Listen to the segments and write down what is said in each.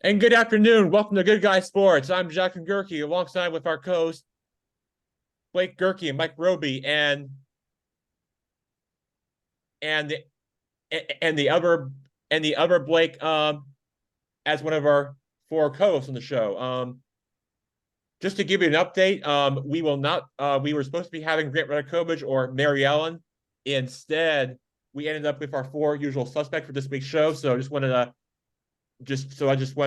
And good afternoon. Welcome to Good Guy Sports. I'm Jackson Gerke, alongside with our co-hosts Blake Gerke and Mike Roby, and the and the other Blake as one of our four co-hosts on the show. Just to give you an update, we will not. We were supposed to be having Grant Radakovich or Mary Ellen. Instead, we ended up with our four usual suspects for this week's show. So I just wanted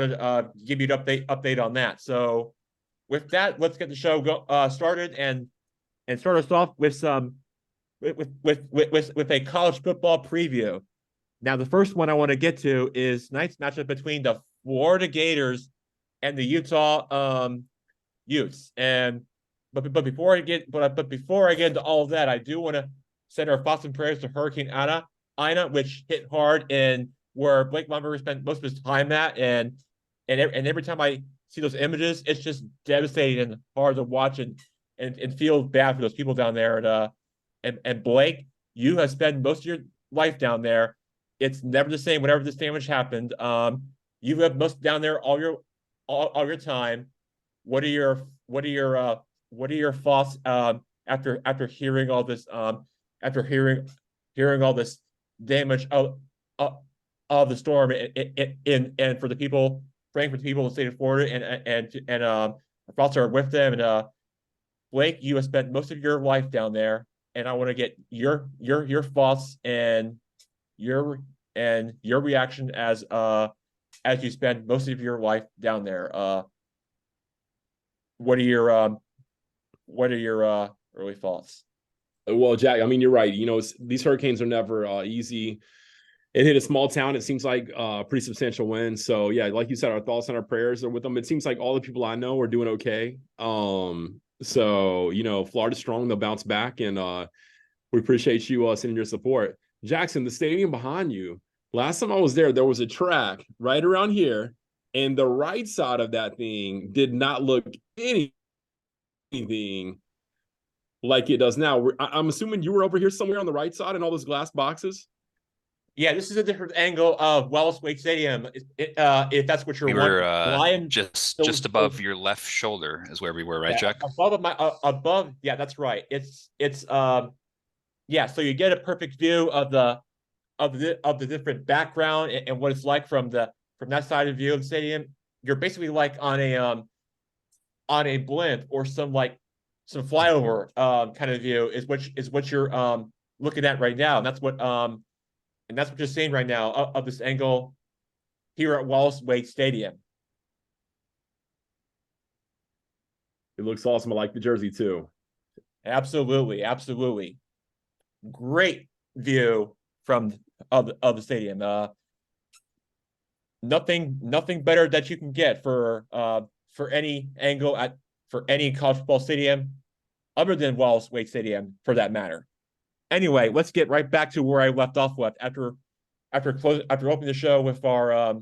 to give you an update on that. So with that, let's get the show started and start us off with some with a college football preview. Now, the first one I want to get to is tonight's matchup between the Florida Gators and the Utah Utes. And before I get into all of that, I do want to send our thoughts and prayers to Hurricane Ina, which hit hard in where Blake Lumberger spent most of his time at, and every time I see those images, it's just devastating and hard to watch and feel bad for those people down there. And Blake, you have spent most of your life down there. It's never the same whenever this damage happened. You lived most down there all your time. What are your thoughts after hearing all this after hearing all this damage of the storm and for the people, praying for the people in the state of Florida, and our thoughts are with them. And Blake, you have spent most of your life down there, and I want to get your thoughts and your reaction as you spend most of your life down there. What are your early thoughts? Well, Jack, I mean, you're right. These hurricanes are never easy. It hit a small town. It seems like a pretty substantial win. So, yeah, like you said, our thoughts and our prayers are with them. It seems like all the people I know are doing okay. Florida's strong. They'll bounce back, and we appreciate you sending your support. Jackson, the stadium behind you, last time I was there was a track right around here, and the right side of that thing did not look anything like it does now. I'm assuming you were over here somewhere on the right side in all those glass boxes. Yeah, this is a different angle of Wallace Wade Stadium. If that's what you're We were wondering, I am just above your left shoulder is where we were, right, yeah, Chuck? above. Yeah, that's right. Yeah. So you get a perfect view of the different background and what it's like from that side of view of the stadium. You're basically like on a blimp or some flyover kind of view is what you're looking at right now, and that's what you're seeing right now of this angle here at Wallace Wade Stadium. It looks awesome. I like the jersey too. Absolutely, absolutely. Great view of the stadium. Nothing better that you can get for any angle for any college football stadium other than Wallace Wade Stadium, for that matter. Anyway, let's get right back to where I left off with after opening the show with our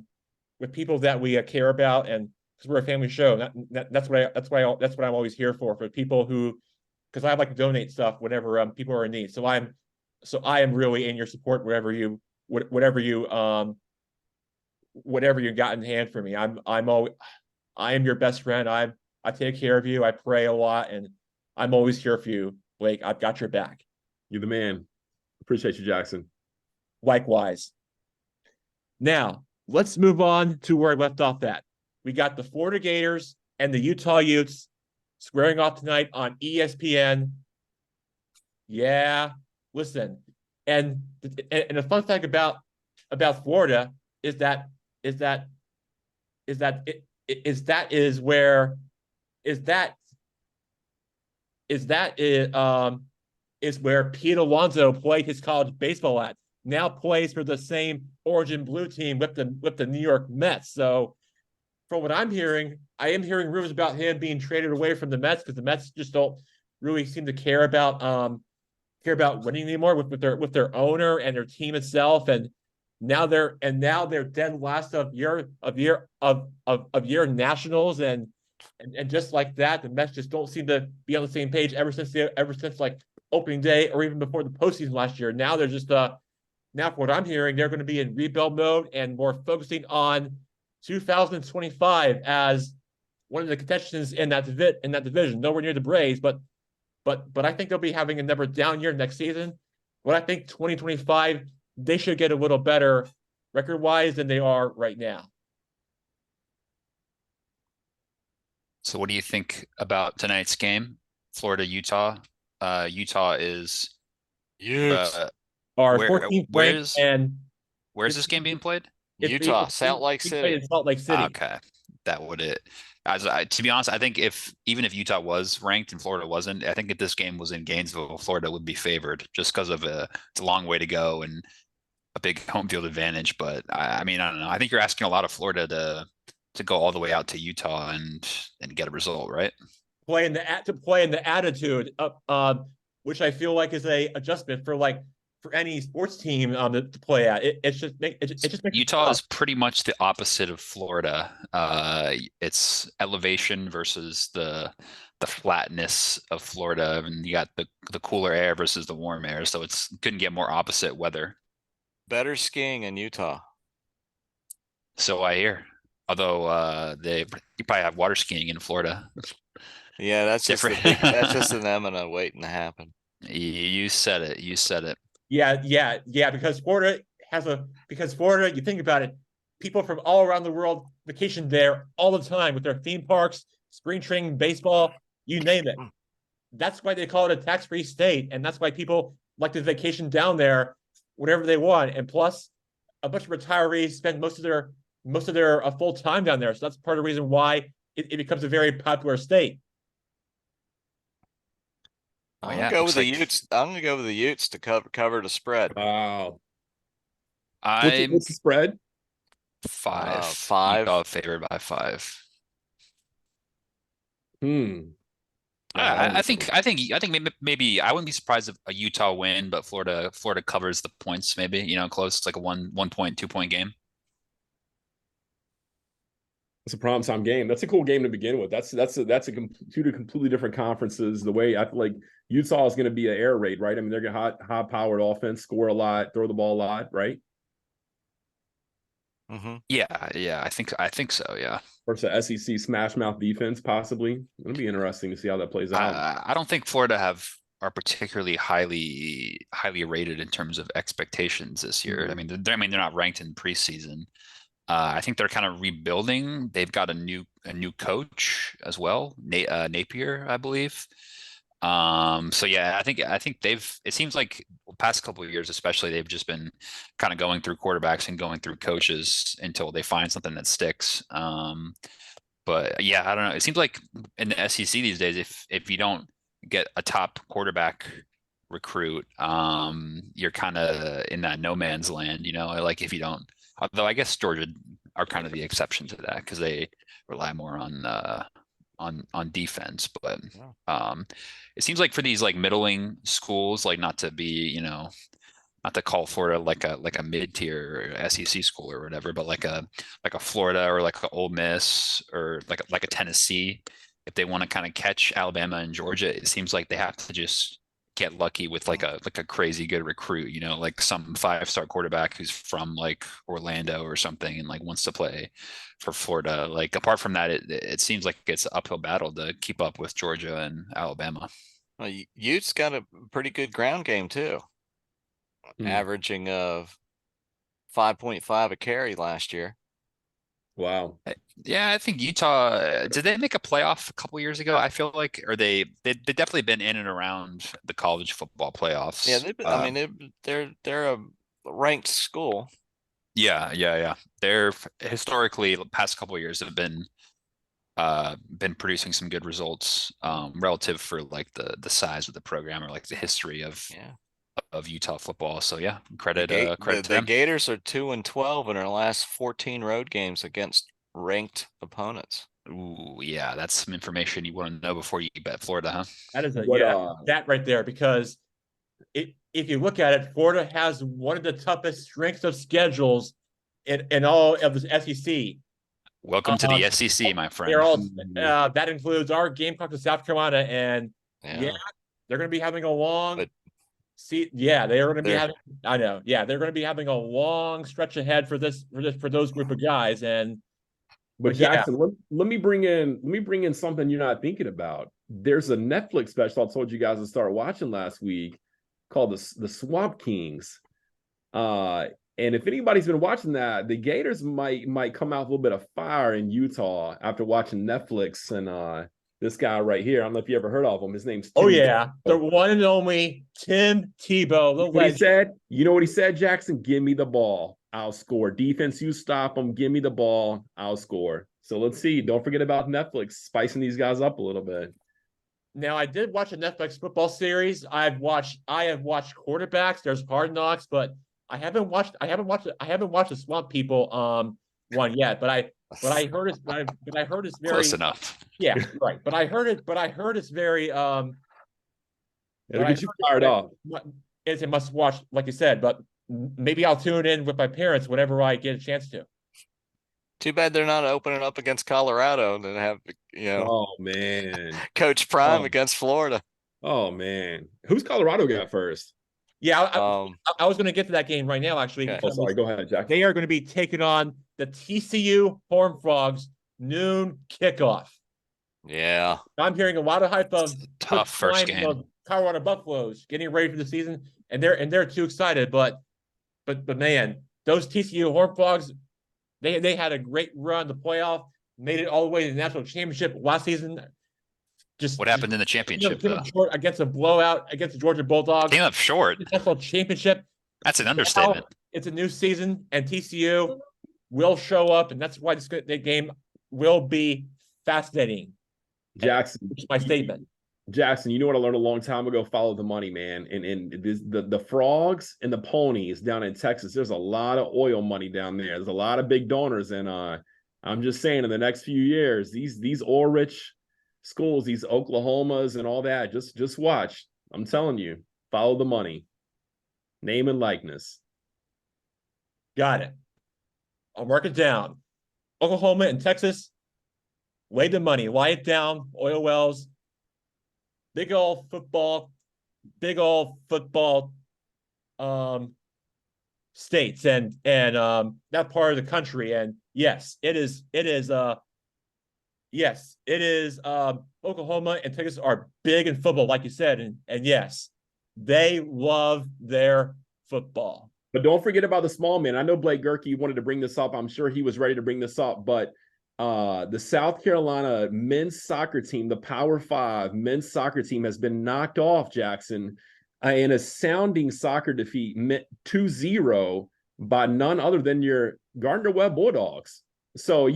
with people that we care about, and because we're a family show. That's what I'm always here for people who, because I like to donate stuff whenever people are in need. So I am really in your support whatever you got in hand for me. I am your best friend. I take care of you. I pray a lot, and I'm always here for you, Blake. I've got your back. You're the man. Appreciate you, Jackson. Likewise. Now, let's move on to where I left off at. We got the Florida Gators and the Utah Utes squaring off tonight on ESPN. Yeah, listen. And a fun fact about Florida is that is where Pete Alonso played his college baseball at. Now plays for the same orange and blue team with the New York Mets. So from what I'm hearing, I am hearing rumors about him being traded away from the Mets because the Mets just don't really seem to care about winning anymore with their owner and their team itself. And now they're dead last of year nationals, and just like that, the Mets just don't seem to be on the same page ever since like opening day or even before the postseason last year. Now they're just now, from what I'm hearing, they're going to be in rebuild mode and more focusing on 2025 as one of the contestants in that division. Nowhere near the Braves, but I think they'll be having another down year next season. But I think 2025 they should get a little better record wise than they are right now. So what do you think about tonight's game? Florida, Utah. Utah is Our where 14th ranked, where's and where's this game being played? Utah, Salt Lake City. in Salt Lake City. Okay, that would it. To be honest, I think even if Utah was ranked and Florida wasn't, I think if this game was in Gainesville, Florida would be favored just because of it's a long way to go and a big home field advantage. But I mean, I don't know. I think you're asking a lot of Florida to go all the way out to Utah and get a result, right? Play in the attitude, which I feel like is a adjustment for any sports team to play at. It just makes Utah is pretty much the opposite of Florida. It's elevation versus the flatness of Florida, and you got the cooler air versus the warm air. So it's couldn't get more opposite weather. Better skiing in Utah. So I hear. Although you probably have water skiing in Florida. Yeah, that's different. That's just an Emina waiting to happen. You said it. You said it. Yeah. Because Florida, you think about it, people from all around the world vacation there all the time with their theme parks, spring training, baseball, you name it. That's why they call it a tax-free state, and that's why people like to vacation down there whenever they want. And plus, a bunch of retirees spend most of their full time down there, so that's part of the reason why it becomes a very popular state. I'm gonna go with the Utes. I'm gonna go with the Utes to cover the spread. Wow. What's the spread? 5. 5. Utah favored by 5. I think maybe I wouldn't be surprised if a Utah win, but Florida covers the points. Maybe close. It's like a 1 point, 2 point game. It's a primetime game. That's a cool game to begin with. That's two completely different conferences. The way I feel like Utah is going to be an air raid, right? I mean, they're going to high powered offense, score a lot, throw the ball a lot, right? Mm-hmm. Yeah. I think so. Yeah. Versus the SEC smash mouth defense, possibly. It'll be interesting to see how that plays out. I don't think Florida are particularly highly rated in terms of expectations this year. Mm-hmm. They're not ranked in preseason. I think they're kind of rebuilding. They've got a new coach as well, Napier, I believe. So yeah, I think it seems like the past couple of years, especially, they've just been kind of going through quarterbacks and going through coaches until they find something that sticks. But yeah, I don't know. It seems like in the SEC these days, if you don't get a top quarterback recruit, you're kind of in that no man's land, like if you don't. Although I guess Georgia are kind of the exception to that because they rely more on defense. But it seems like for these like middling schools, like not to be, not to call Florida like a mid-tier SEC school or whatever, but like a Florida or like a Ole Miss or like a Tennessee, if they want to kind of catch Alabama and Georgia, it seems like they have to just get lucky with like a crazy good recruit, like some 5-star quarterback who's from like Orlando or something and like wants to play for Florida. Like apart from that, it seems like it's an uphill battle to keep up with Georgia and Alabama. Well, Utes got a pretty good ground game too, averaging of 5.5 a carry last year. Wow. Yeah, I think Utah, did they make a playoff a couple years ago? I feel like, or they've definitely been in and around the college football playoffs. Yeah, they're a ranked school. Yeah. They're historically the past couple of years have been producing some good results relative for like the size of the program or like the history of Utah football. So yeah, credit to them. The Gators are 2-12 in their last 14 road games against ranked opponents. Ooh, yeah, that's some information you want to know before you bet Florida, huh? That is that right there, because if you look at it, Florida has one of the toughest strengths of schedules in all of the SEC. Welcome to the SEC, my friend. They're all that includes our Gamecocks of South Carolina, and they're going to be having a long. They're going to be having. I know. Yeah, they're going to be having a long stretch ahead for those group of guys, and But But yeah, Jackson, let me bring in something you're not thinking about. There's a Netflix special I told you guys to start watching last week called the Swamp Kings. And if anybody's been watching that, the Gators might come out with a little bit of fire in Utah after watching Netflix and this guy right here. I don't know if you ever heard of him. His name's Tim. oh yeah, the one and only Tim Tebow, the What he legend. said? You know what he said, Jackson? Give me the ball. I'll score. Defense, you stop them. Give me the ball. I'll score. So let's see. Don't forget about Netflix spicing these guys up a little bit. Now I did watch a Netflix football series. I have watched quarterbacks. There's Hard Knocks, but I haven't watched the Swamp People one yet. But I heard it's very Close enough. yeah, right. But I heard it's very It'll get you fired up. It's a must watch, like you said. But maybe I'll tune in with my parents whenever I get a chance to. Too bad they're not opening up against Colorado and have, Oh man. Coach Prime against Florida. Oh man. Who's Colorado got first? Yeah, I was going to get to that game right now, actually. Okay. Oh, sorry. Go ahead, Jack. They are going to be taking on the TCU Horned Frogs noon kickoff. Yeah. I'm hearing a lot of hype of Tough first game. Colorado Buffaloes getting ready for the season, and they're too excited. But man, those TCU Horned Frogs, they had a great run in the playoff, made it all the way to the national championship last season. What happened in the championship though? Short against a blowout against the Georgia Bulldogs. Came up short. The national championship. That's an understatement. Now, it's a new season, and TCU will show up, and that's why the game will be fascinating. Jackson, That's my statement. Jackson, you know what I learned a long time ago? Follow the money, man. And the frogs and the ponies down in Texas, there's a lot of oil money down there. There's a lot of big donors, and I'm just saying, in the next few years, these oil-rich schools, these Oklahomas and all that, just watch. I'm telling you, follow the money. Name and likeness. Got it. I'll mark it down. Oklahoma and Texas, lay the money, lie it down, oil wells, big old football states and that part of the country. And yes, it is Oklahoma and Texas are big in football, like you said, and yes, they love their football. But don't forget about the small man. I know Blake Gerke wanted to bring this up. I'm sure he was ready to bring this up, but the South Carolina men's soccer team, the Power 5 men's soccer team, has been knocked off, Jackson, in a sounding soccer defeat 2-0 by none other than your Gardner-Webb Bulldogs. So,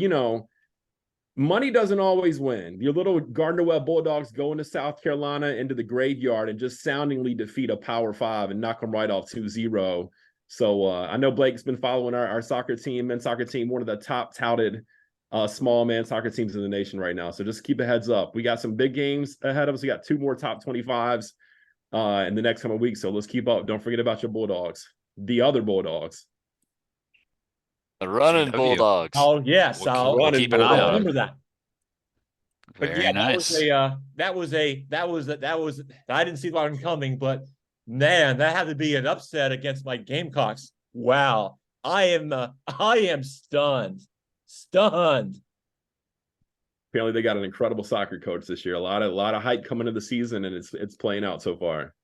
money doesn't always win. Your little Gardner-Webb Bulldogs go into South Carolina into the graveyard and just soundingly defeat a Power 5 and knock them right off 2-0. So I know Blake's been following our soccer team, men's soccer team, one of the top touted small man soccer teams in the nation right now. So just keep a heads up. We got some big games ahead of us. We got 2 more top 25s in the next coming weeks. So let's keep up. Don't forget about your Bulldogs, the other Bulldogs. The running Bulldogs. Oh yes, We'll keep an eye I'll on remember that. But Very yeah, nice. that was I didn't see that one coming, but man, that had to be an upset against my Gamecocks. Wow. I am stunned. Stunned. Apparently they got an incredible soccer coach this year. A lot of hype coming into the season, and it's playing out so far.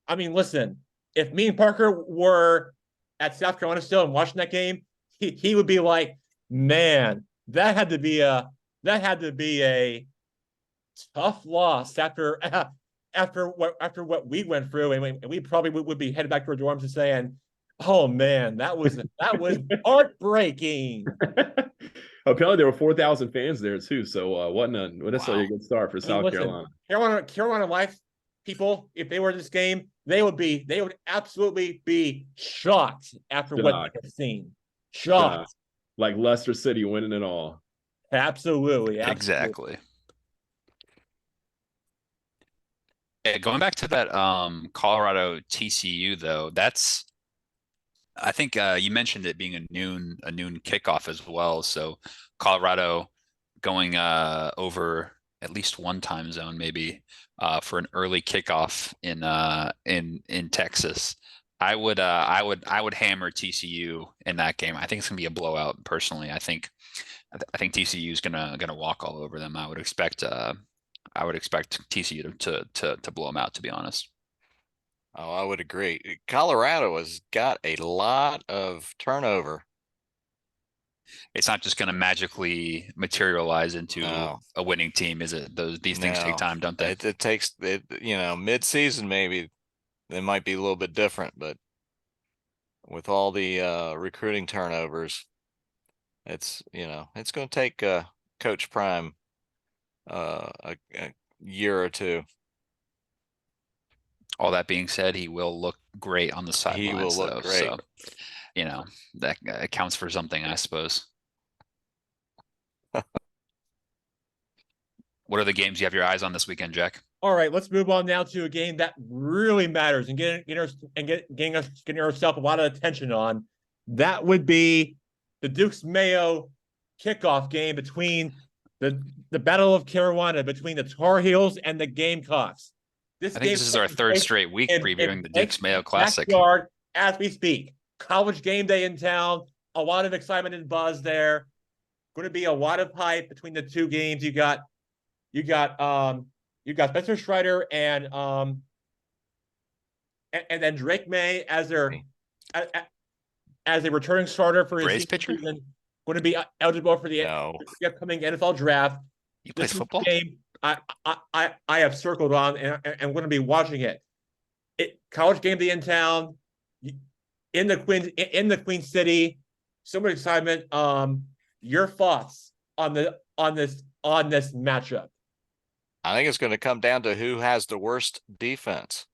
I mean, listen, if me and Parker were at South Carolina still and watching that game, he would be like, man, that had to be a tough loss after what we went through, and we probably would be headed back to our dorms and saying, oh man, that was heartbreaking. Apparently there were 4,000 fans there too, so what necessarily a good start for South Carolina. Carolina Life people, if they were in this game, they would absolutely be shocked after what they have seen. Shocked. Like Leicester City winning it all. Absolutely. Exactly. Yeah, going back to that Colorado TCU though, I think you mentioned it being a noon kickoff as well. So Colorado going over at least one time zone maybe for an early kickoff in Texas. I would hammer TCU in that game. I think it's gonna be a blowout. Personally, I think TCU is gonna walk all over them. I would expect TCU to blow them out. To be honest, Oh, I would agree. Colorado has got a lot of turnover. it's not just gonna magically materialize into No. a winning team, is it? These things take No. time, don't they? It takes it, mid-season maybe they might be a little bit different, but with all the recruiting turnovers, it's it's going to take Coach Prime a year or two. All that being said, he will look great on the He will sidelines, look though. great. So, that accounts for something, I suppose. What are the games you have your eyes on this weekend, Jack? All right, let's move on now to a game that really matters and getting ourselves a lot of attention on. That would be the Duke's Mayo kickoff game between the Battle of Carolina, between the Tar Heels and the Gamecocks. I think this is our third straight week previewing the Duke's Mayo Classic. Backyard as we speak. College game day in town. A lot of excitement and buzz there. Going to be a lot of hype between the two games. You got Spencer Strider and then Drake May as a returning starter for his Braves pitcher, season, going to be eligible for the upcoming NFL draft. He plays football. Game I have circled on and going to be watching it. College game day in town, in the Queen City. So much excitement. Your thoughts on this matchup? I think it's going to come down to who has the worst defense.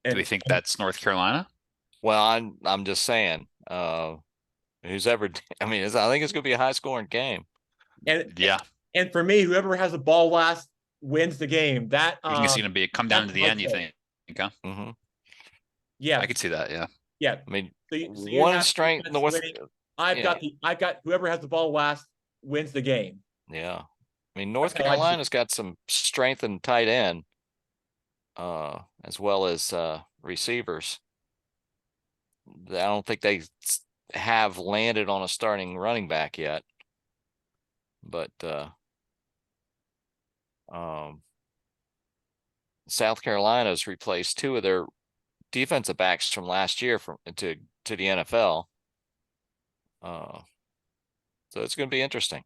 Do we think that's North Carolina? Well, I'm just saying, who's ever, I think it's going to be a high scoring game. And for me, whoever has the ball last wins the game. That you can see it come down to the end. You think? Huh? Mm-hmm. Yeah, I could see that. Yeah. Yeah. I mean, so one strength North. I've got whoever has the ball last wins the game. Yeah. I mean, North Carolina's got some strength in tight end, as well as receivers. I don't think they have landed on a starting running back yet. But South Carolina's replaced two of their defensive backs from last year to the NFL. So it's going to be interesting.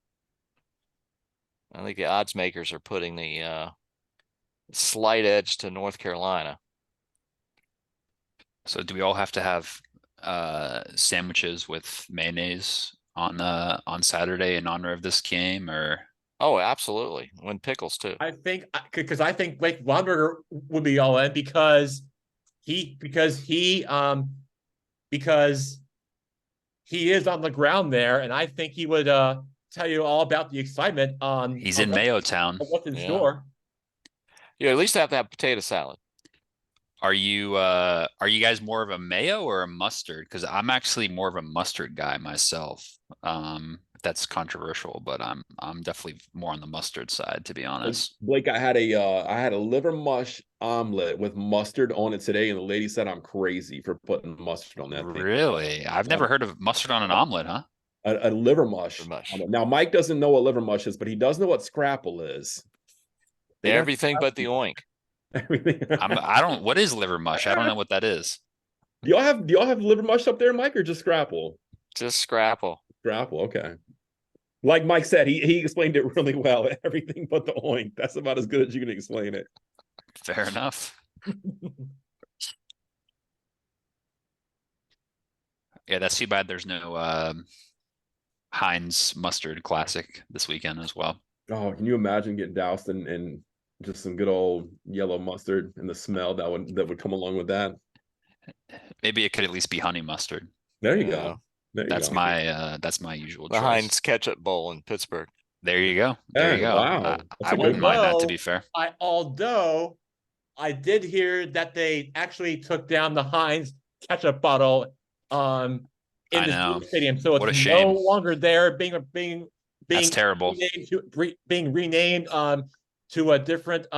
I think the odds makers are putting the slight edge to North Carolina. So do we all have to have sandwiches with mayonnaise on Saturday in honor of this game, or? Oh, absolutely. When pickles too. I think Blake Wamberger would be all in because he is on the ground there, and I think he would tell you all about the excitement. He's in Mayo Town. What's in store? Yeah, at least have to have potato salad. Are you guys more of a mayo or a mustard? Because I'm actually more of a mustard guy myself. That's controversial, but I'm definitely more on the mustard side, to be honest. Blake, I had a liver mush omelet with mustard on it today, and the lady said I'm crazy for putting mustard on that thing. Really? I've never heard of mustard on an omelet, huh? A liver mush. Now, Mike doesn't know what liver mush is, but he does know what scrapple is. Everything but the oink. Everything. What is liver mush? I don't know what that is. Do y'all have liver mush up there, Mike, or just scrapple? Just scrapple. Scrapple, okay. Like Mike said, he explained it really well. Everything but the oink. That's about as good as you can explain it. Fair enough. Yeah, that's too bad there's no Heinz mustard classic this weekend as well. Oh, can you imagine getting doused in just some good old yellow mustard and the smell that would come along with that? Maybe it could at least be honey mustard. There you go. That's my usual choice. The Heinz ketchup bowl in Pittsburgh. There you go. There you go. Wow. I wouldn't mind that, to be fair. Although I did hear that they actually took down the Heinz ketchup bottle in the stadium, so it's no longer there. Being that's terrible. Being renamed to a different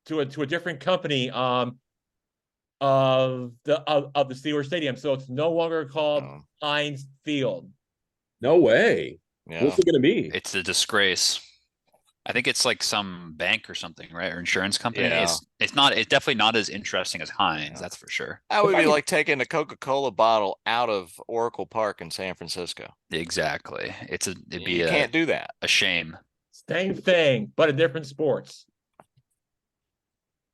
to a different company of the Steelers Stadium. So it's no longer called Oh, Heinz Field. No way. yeah. What's it gonna be? It's a disgrace. I think it's like some bank or something, right? Or insurance company. Yeah. It's not. It's definitely not as interesting as Heinz. Yeah. That's for sure. That would If I be could- like taking a Coca-Cola bottle out of Oracle Park in San Francisco. Exactly. It'd be You can't do that. a shame. Same thing, but in different sports.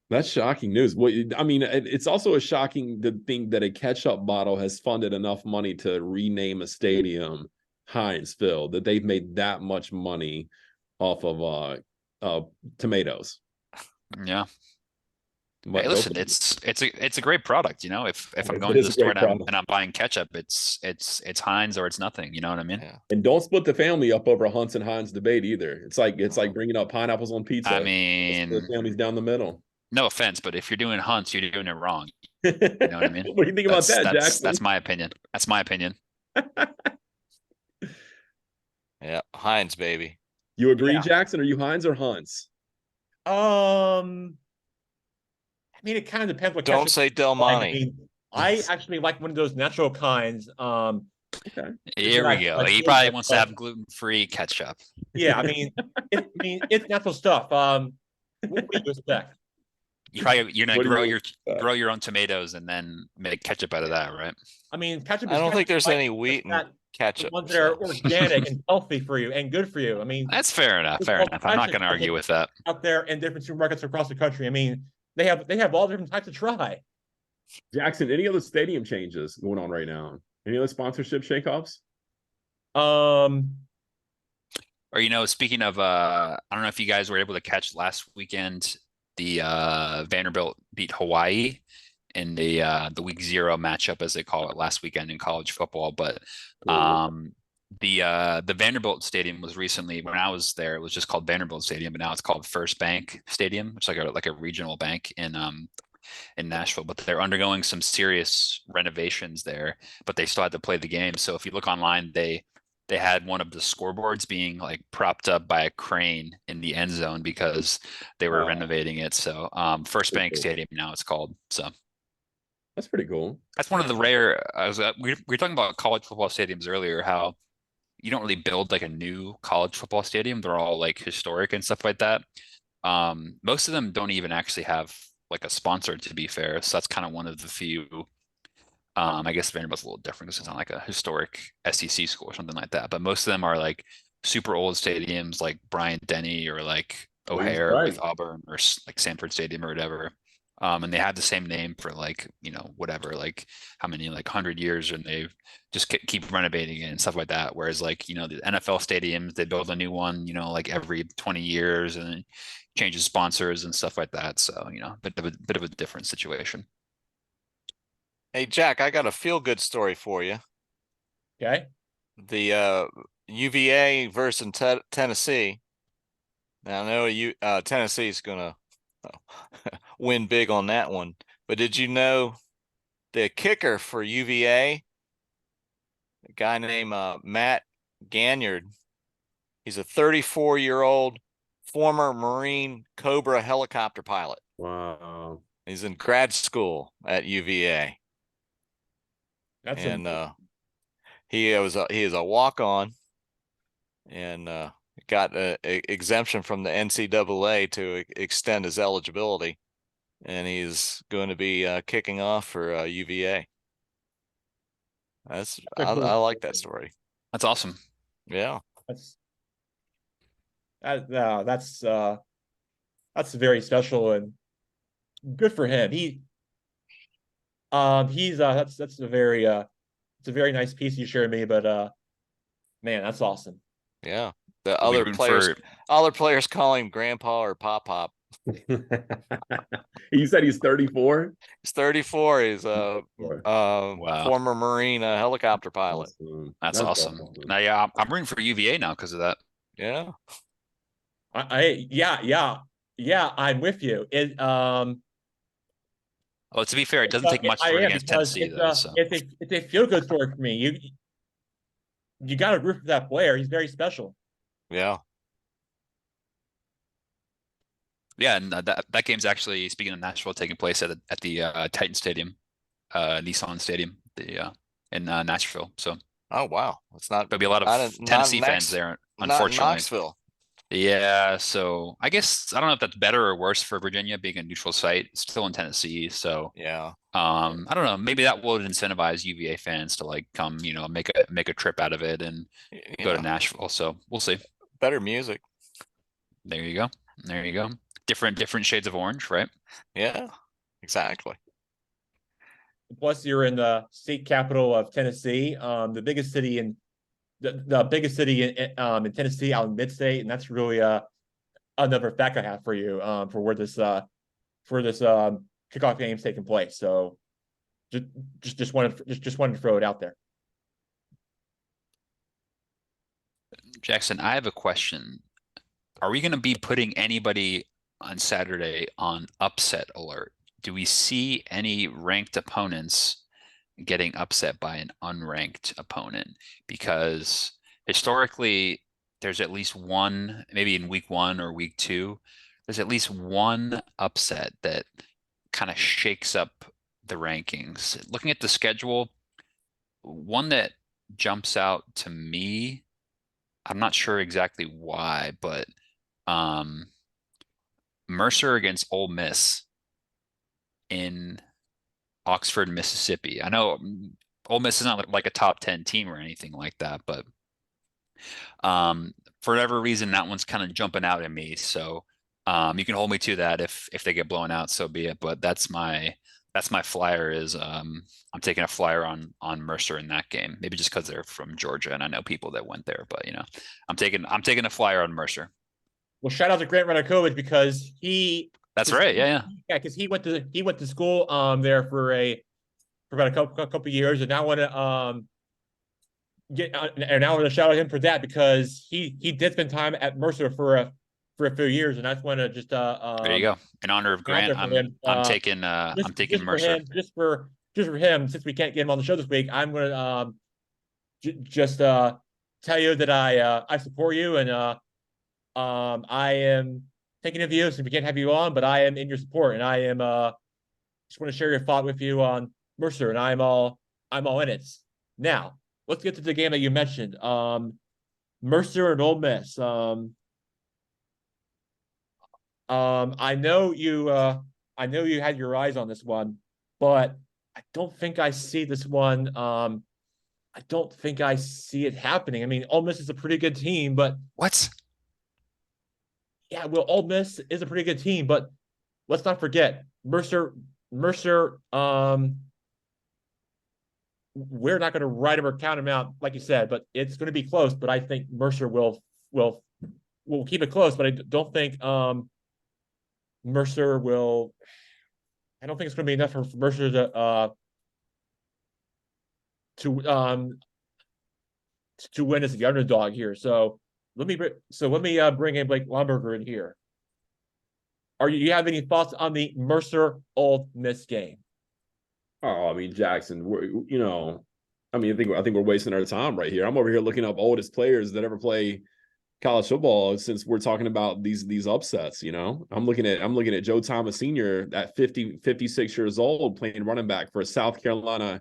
That's shocking news. Well, I mean, it's also a shocking to think that a ketchup bottle has funded enough money to rename a stadium Heinz Field, that they've made that much money off of tomatoes. Yeah. But Hey, listen, it's a great product. You know, if I'm It going to is the a store great product. and I'm buying ketchup, it's Heinz or it's nothing. You know what I mean? Yeah. And don't split the family up over Hunts and Heinz debate either. It's like bringing up pineapples on pizza. I mean, The family's down the middle. no offense, but if you're doing Hunts, you're doing it wrong. You know what I mean? What do you think about that, Jackson? That's my opinion. That's my opinion. Yeah. Heinz, baby. You agree, Yeah. Jackson? Are you Heinz or Hunts? I mean, it kind of depends what Don't ketchup say Del I Monte. mean, I actually like one of those natural kinds. Okay. Here we go. He probably wants to have gluten-free ketchup. Yeah, I mean, it's natural stuff. What do you expect? You're gonna What do grow you grow your own tomatoes and then make ketchup out of that, right? I mean, ketchup. I don't think there's any like wheat in the ketchup. ones that are so. organic and healthy for you and good for you. I mean, That's fair enough. There's Fair all enough. I'm not kinds of going to argue with that. out there in different supermarkets across the country. I mean, they have all different types to try. Jackson, any other stadium changes going on right now? Any other sponsorship shakeups? Um, Or speaking of, I don't know if you guys were able to catch last weekend. The Vanderbilt beat Hawaii in the week 0 matchup, as they call it, last weekend in college football. But the Vanderbilt Stadium was recently, when I was there, it was just called Vanderbilt Stadium, but now it's called First Bank Stadium. It's like a regional bank in Nashville, but they're undergoing some serious renovations there, but they still had to play the game. So if you look online, they had one of the scoreboards being like propped up by a crane in the end zone because they were renovating it. So First Bank Stadium now it's called. So that's pretty cool. that's one of the rare. We were talking about college football stadiums earlier, how you don't really build like a new college football stadium. They're all like historic and stuff like that. Most of them don't even actually have like a sponsor, to be fair. So that's kind of one of the few. I guess Vanderbilt's a little different because it's not like a historic SEC school or something like that. But most of them are like super old stadiums, like Bryant-Denny or like O'Hare with Auburn, or like Sanford Stadium or whatever. And they have the same name for like, whatever, like how many, like 100 years, and they just keep renovating it and stuff like that. Whereas like, the NFL stadiums, they build a new one, like every 20 years and changes sponsors and stuff like that. So, bit of a different situation. Hey, Jack, I got a feel-good story for you. okay. The UVA versus Tennessee. Now I know Tennessee's gonna win big on that one, but did you know the kicker for UVA, a guy named Matt Ganyard? He's a 34-year-old former Marine Cobra helicopter pilot. Wow. He's in grad school at UVA. That's he is a walk-on and got an exemption from the NCAA to extend his eligibility, and he's going to be kicking off for UVA. I like that story. That's awesome. Yeah, that's very special and good for him. He's that's a very it's a very nice piece you shared me, but man, that's awesome. yeah. The other players call him Grandpa or Pop Pop. You said he's 34? He's 34. He's a Wow. former Marine helicopter pilot. That's awesome. Now, yeah, I'm rooting for UVA now because of that. Yeah. Yeah, I'm with you. Well, to be fair, it doesn't take much to root against Tennessee, though. So It's a feel-good story for me. You got to root for that player. He's very special. Yeah. Yeah, and that game's actually, speaking of Nashville, taking place at the Titan Stadium, Nissan Stadium, in Nashville. So Oh wow, it's not there'll be a lot not of in not in Tennessee fans Max, there, not in unfortunately. Knoxville. Yeah, so I guess I don't know if that's better or worse for Virginia being a neutral site. It's still in Tennessee, so Yeah, I don't know. Maybe that will incentivize UVA fans to like come, make a trip out of it and go to yeah, Nashville. So we'll see. better music. There you go. There you go. Different shades of orange, right? Yeah, exactly. Plus, you're in the state capital of Tennessee, the biggest city in the biggest city in Tennessee, out in mid-state, and that's really another fact I have for you for where this kickoff game's taking place. So just just wanted to throw it out there. Jackson, I have a question. Are we going to be putting anybody on Saturday on upset alert? Do we see any ranked opponents getting upset by an unranked opponent? Because historically, there's at least one, maybe in week 1 or week 2, there's at least one upset that kind of shakes up the rankings. Looking at the schedule, one that jumps out to me, I'm not sure exactly why, but um, Mercer against Ole Miss in Oxford, Mississippi. I know Ole Miss is not like a top 10 team or anything like that, but for whatever reason, that one's kind of jumping out at me. So you can hold me to that if they get blown out, so be it. But that's my flyer is I'm taking a flyer on Mercer in that game. Maybe just because they're from Georgia and I know people that went there, but I'm taking a flyer on Mercer. Well, shout out to Grant Radakovich because That's right. Yeah, yeah. yeah, because he went to school there for about a couple years, and I want to and I want to shout out him for that because he did spend time at Mercer for a few years, and I just want to just There you go. In honor of out Grant, there for him. I'm taking Just for Mercer. him, just for him. Since we can't get him on the show this week, I'm gonna just tell you that I support you and I am thinking of you since we can't have you on, but I am in your support and I am just want to share your thought with you on Mercer and I'm all in it. Now, let's get to the game that you mentioned. Mercer and Ole Miss. I know you had your eyes on this one, but I don't think I see this one. I don't think I see it happening. I mean, Ole Miss is a pretty good team, but What? yeah, well, Ole Miss is a pretty good team, but let's not forget Mercer. We're not going to write him or count him out, like you said, but it's going to be close. But I think Mercer will keep it close. But I don't think Mercer will. I don't think it's going to be enough for Mercer to um to win as the underdog here. So let me bring in Blake Lumberger in here. You have any thoughts on the Mercer Ole Miss game? Oh, I mean, Jackson, I mean, I think we're wasting our time right here. I'm over here looking up oldest players that ever play college football since we're talking about these upsets. I'm looking at Joe Thomas Sr. at 56 years old playing running back for South Carolina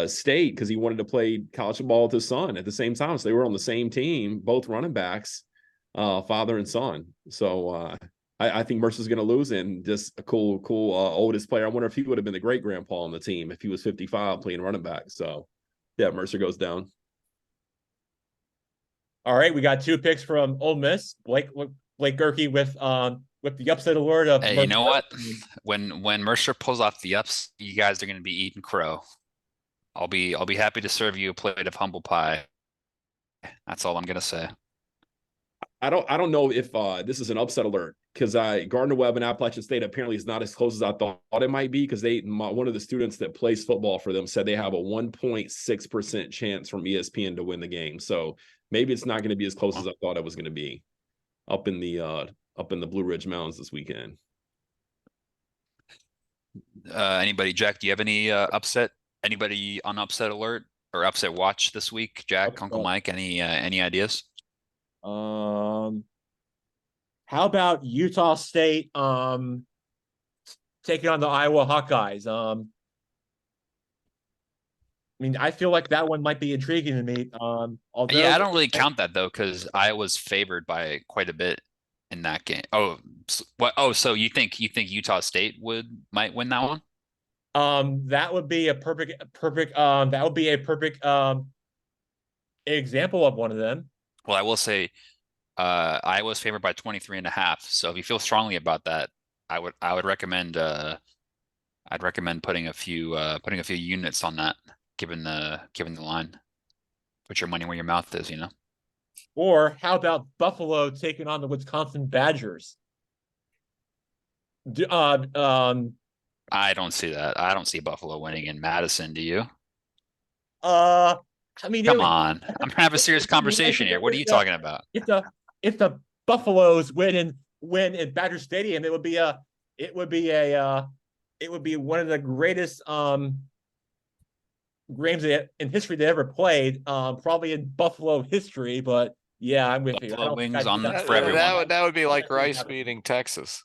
State because he wanted to play college football with his son at the same time. So they were on the same team, both running backs, father and son. So I think Mercer's going to lose, and just a cool oldest player. I wonder if he would have been the great grandpa on the team if he was 55 playing running back. So yeah, Mercer goes down. All right, we got two picks from Ole Miss. Blake Gerke with the upset alert of Hey, Mercer. you know what? When Mercer pulls off the ups, you guys are going to be eating crow. I'll be happy to serve you a plate of humble pie. That's all I'm going to say. I don't know if this is an upset alert because Gardner Webb and Appalachian State apparently is not as close as I thought it might be because one of the students that plays football for them said they have a 1.6% chance from ESPN to win the game. So maybe it's not going to be as close as I thought it was going to be up in the Blue Ridge Mountains this weekend. Anybody, Jack? Do you have any upset? Anybody on upset alert or upset watch this week? Jack, Uncle Mike, any ideas? Um, How about Utah State taking on the Iowa Hawkeyes? I mean, I feel like that one might be intriguing to me. Yeah, Although I don't really count that though, because Iowa's favored by quite a bit in that game. Oh, what? Oh, so you think Utah State might win that one? that would be a perfect that would be a perfect example of one of them. Well, I will say Iowa's favored by 23.5. So if you feel strongly about that, I would recommend I'd recommend putting a few units on that, given the line. Put your money where your mouth is, you know. Or how about Buffalo taking on the Wisconsin Badgers? Do, I don't see that. I don't see Buffalo winning in Madison, do you? uh, I mean, Come on. I'm trying to have a serious it'd be nice conversation here. What are you talking about? if the Buffaloes win in Badger Stadium, it would be one of the greatest games in history they ever played, probably in Buffalo history. But yeah, I'm with you. I Buffalo don't think wings I see on that. for everyone. That would be like Yeah, Rice exactly. beating Texas.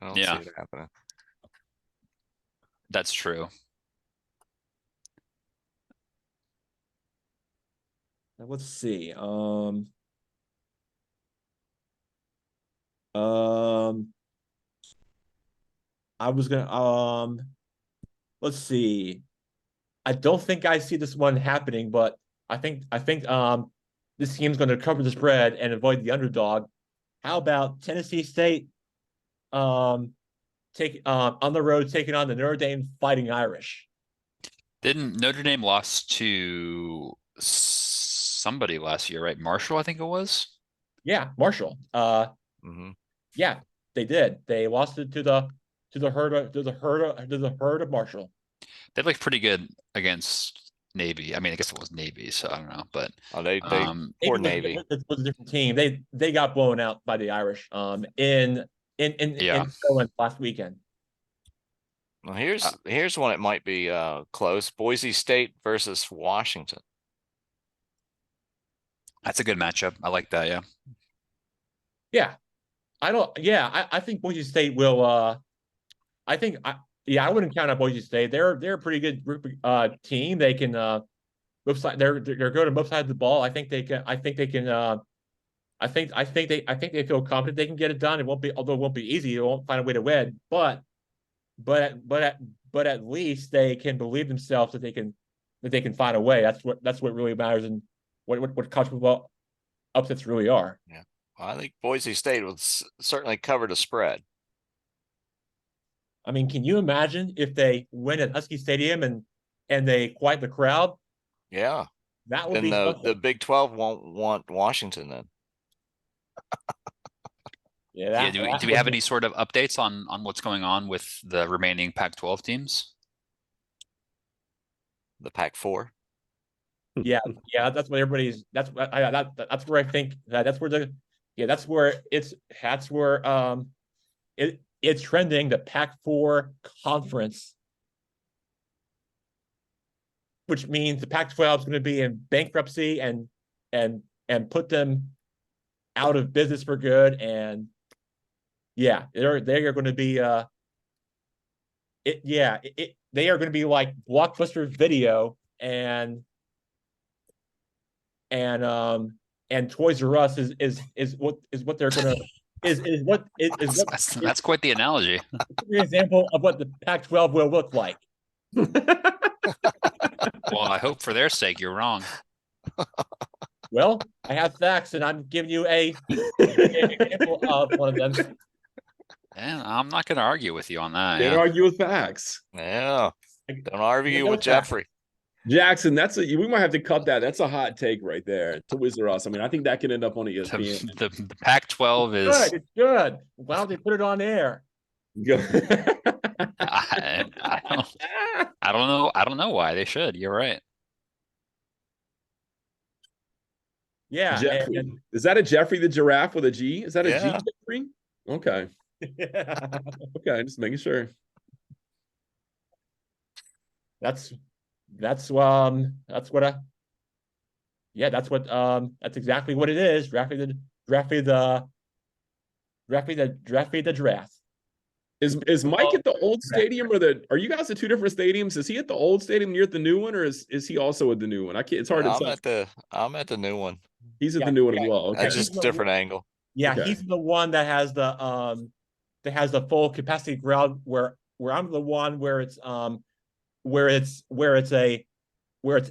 I don't Yeah. see it happening. That's true. Let's see. Um, I was gonna let's see. I don't think I see this one happening, but I think this team's gonna cover the spread and avoid the underdog. How about Tennessee State take on the road taking on the Notre Dame Fighting Irish? Didn't Notre Dame lost to somebody last year, right? Marshall, I think it was. Yeah, Marshall. hmm Yeah, they did. They lost it to the herd of Marshall. They looked pretty good against Navy. I mean, I guess it was Navy, so I don't know, but Oh, they um, poor Navy Navy. was a different team. They got blown out by the Irish in yeah. Poland last weekend. Well, Uh, here's one. It might be close. Boise State versus Washington. That's a good matchup. I like that. Yeah. Yeah, I don't. Yeah, I think Boise State will. I think I yeah I wouldn't count out Boise State. They're a pretty good team. They can both side. They're good on both sides of the ball. I think they can. I think they can. I think they feel confident they can get it done. It won't be, although it won't be easy. They won't find a way to win, but at least they can believe themselves that they can find a way. That's what really matters, and what college football upsets really are. Yeah, well, I think Boise State would certainly cover the spread. I mean, can you imagine if they win at Husky Stadium and they quiet the crowd? Yeah, That would then be the something. Big 12 won't want Washington then. Yeah, Yeah. that, Do that we would have be, any sort of updates on what's going on with the remaining Pac-12 teams? The Pac-4. yeah, yeah. That's what everybody's. That's where I think that's where the yeah that's where it's trending, the Pac-4 conference, which means the Pac-12 is going to be in bankruptcy and put them out of business for good. And yeah, they are going to be they are going to be like Blockbuster Video and Toys R Us is what they're going to is what That's quite the analogy. an example of what the Pac-12 will look like. Well, I hope for their sake you're wrong. Well, I have facts, and I'm giving you an example of one of them. And I'm not going to argue with you on that. Can't Yeah. argue with facts. Yeah, don't argue know with that. Jeffrey. Jackson, we might have to cut that. That's a hot take right there. Toys R Us. I mean, I think that can end up on ESPN. The Pac-12 is. Good, it's good. Why don't they put it on air? I don't know. I don't know why they should. You're right. Yeah, Jeffrey. Is that a Jeffrey the giraffe with a G? Is that a G, Yeah. Jeffrey? Okay. Okay, just making sure. that's what that's exactly what it is. Draft the Draft the draft. Is Mike at the old stadium or are you guys at two different stadiums? Is he at the old stadium and you're at the new one, or is he also at the new one? I can't. It's hard to tell. I'm at the new one. He's at the new one as well. Okay. That's just a different angle. Yeah, Okay. he's the one that has the full capacity ground where I'm the one where it's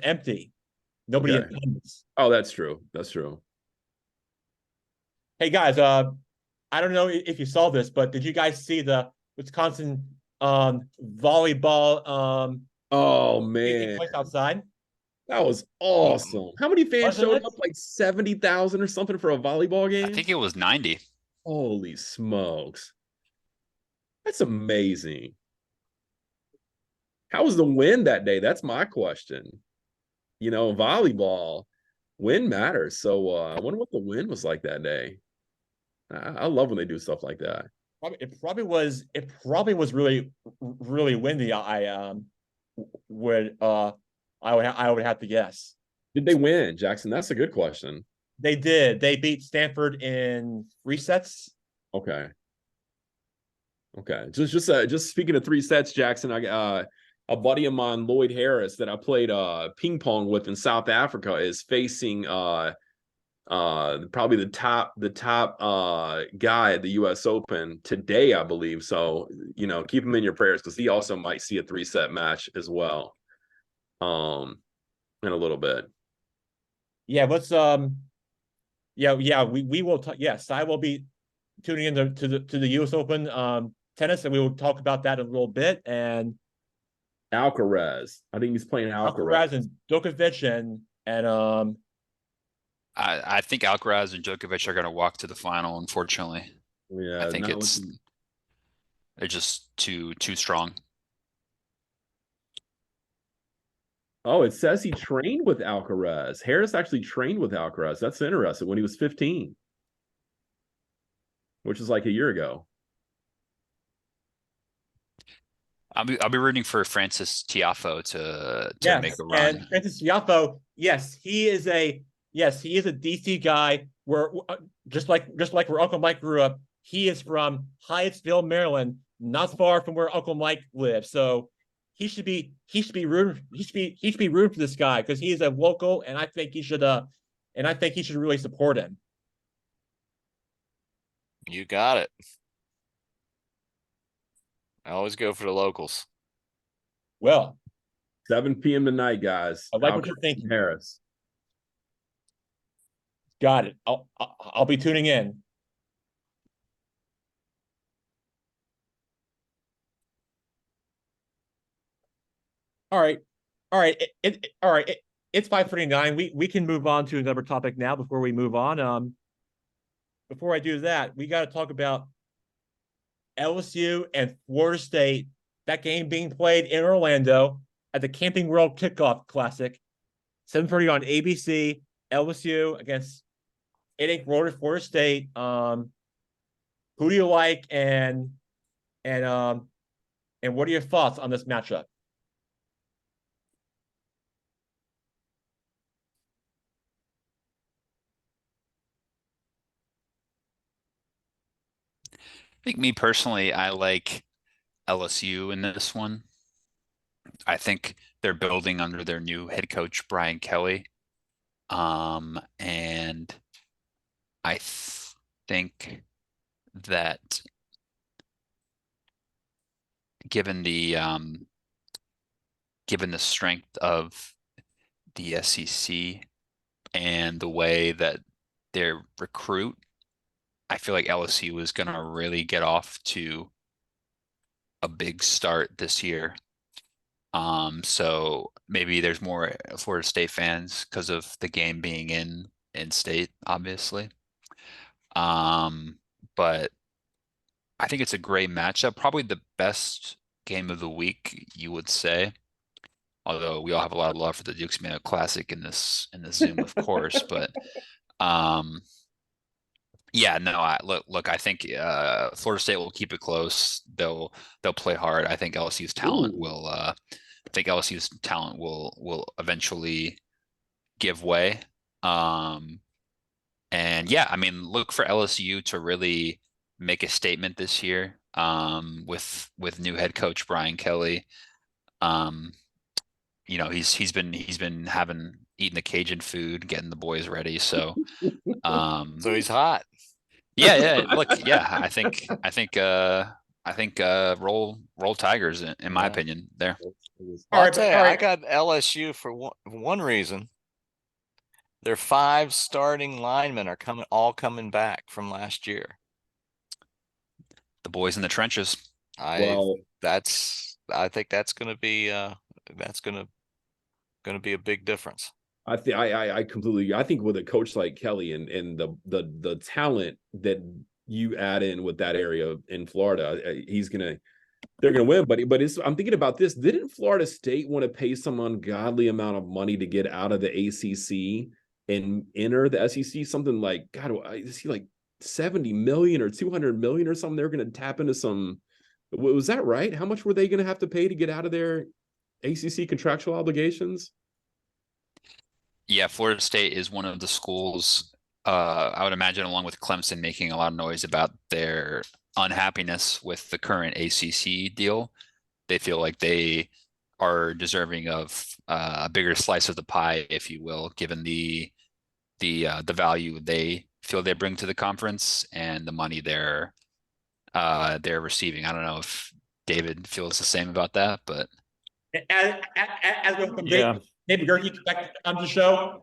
empty. Nobody Okay. attends. Oh, that's true. That's true. Hey guys, I don't know if you saw this, but did you guys see the Wisconsin volleyball Oh taking man, place outside? that was awesome. How many fans Wasn't showed it? up? Like 70,000 or something for a volleyball I game? think it was 90. Holy smokes. That's amazing. How was the wind that day? That's my question. Volleyball, wind matters. So I wonder what the wind was like that day. I love when they do stuff like that. It probably was really windy. Would I would have to guess. Did they win, Jackson? That's a good question. They did. They beat Stanford in 3 sets. Okay. Okay. Just speaking of 3 sets, Jackson, I a buddy of mine, Lloyd Harris, that I played ping pong with in South Africa, is facing probably the top guy at the US Open today, I believe. So, keep him in your prayers because he also might see a 3-set match as well. In a little bit. Yeah, let's we will talk. Yes, I will be tuning in to the US Open tennis, and we will talk about that in a little bit. And Alcaraz. I think he's playing Alcaraz. and Djokovic and I think Alcaraz and Djokovic are going to walk to the final. Unfortunately, Yeah, I think they're just too strong. Oh, it says he trained with Alcaraz. Harris actually trained with Alcaraz. That's interesting. When he was 15, which is like a year ago. I'll be rooting for Francis Tiafoe to make a run. And Francis Tiafoe, yes, he is a DC guy. Where just like where Uncle Mike grew up, he is from Hyattsville, Maryland, not far from where Uncle Mike lives. So he should be rooting for this guy because he is a local, and I think he should really support him. You got it. I always go for the locals. Well, 7 p.m. tonight, guys. I like what you're thinking. Harris. Got it. I'll be tuning in. All right. It's 5:39. We can move on to another topic now before we move on. Before I do that, we got to talk about LSU and Florida State. That game being played in Orlando at the Camping World Kickoff Classic, 7:30 on ABC. LSU against Florida State. Who do you like, and what are your thoughts on this matchup? I think me personally, I like LSU in this one. I think they're building under their new head coach, Brian Kelly. And I think that given the strength of the SEC and the way that they recruit, I feel like LSU is going to really get off to a big start this year. So maybe there's more Florida State fans because of the game being in state, obviously. But I think it's a great matchup. Probably the best game of the week, you would say. Although we all have a lot of love for the Dukes Mayo Classic in this Zoom, of course. But yeah, no, look, I think Florida State will keep it close. They'll play hard. I think LSU's talent will eventually give way. And yeah, I mean, look for LSU to really make a statement this year with new head coach Brian Kelly. He's been eating the Cajun food, getting the boys ready. So So he's hot. yeah. Look, yeah, I think roll Tigers in my Yeah. opinion there. I'll tell you, I got LSU for one reason. Their 5 starting linemen are all coming back from last year. The boys in the trenches. I think that's going to be a big difference. I completely. I think with a coach like Kelly and the talent that you add in with that area in Florida, they're gonna win. But I'm thinking about this. Didn't Florida State want to pay some ungodly amount of money to get out of the ACC and enter the SEC? Something like, God, I see like 70 million or 200 million or something. They're going to tap into some. Was that right? How much were they going to have to pay to get out of their ACC contractual obligations? Yeah, Florida State is one of the schools, I would imagine, along with Clemson, making a lot of noise about their unhappiness with the current ACC deal. They feel like they are deserving of a bigger slice of the pie, if you will, given the value they feel they bring to the conference and the money they're receiving. I don't know if David feels the same about that, but as welcome, David Gerke back on the show.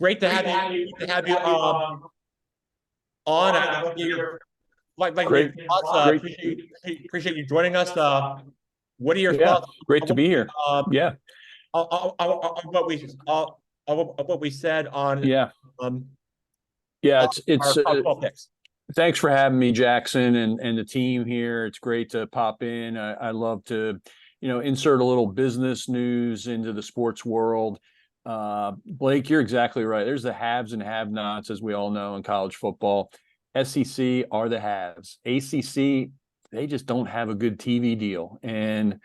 Great to have you. Great to have you on. Great. Appreciate you joining us. What are your thoughts? Great to be here. Yeah. What we said on Yeah. It's our picks. Thanks for having me, Jackson, and the team here. It's great to pop in. I love to, insert a little business news into the sports world. Blake, you're exactly right. There's the haves and have-nots, as we all know, in college football. SEC are the haves. ACC, they just don't have a good TV deal. And